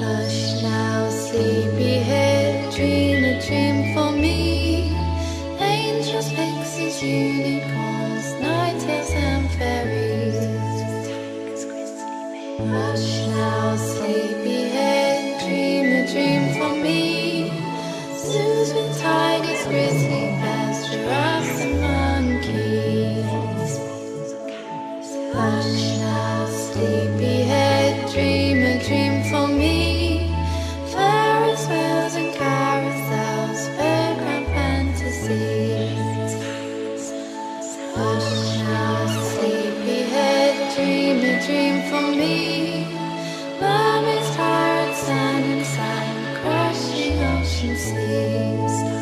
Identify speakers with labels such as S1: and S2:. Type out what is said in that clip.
S1: Hush now, sleepyhead, dream a dream for me. Angels, pixies, unicorns, nightingales and fairies. Hush now, sleepyhead, dream a dream for me. Zoos with tigers, grizzly bears, giraffes and monkeys. Hush now, sleepyhead, dream a dream for me. Ferris wheels and carousels, fairground fantasies. Hush now, sleepyhead, dream a dream for me. Mermaids, pirates, sand and sand, crashing ocean seas.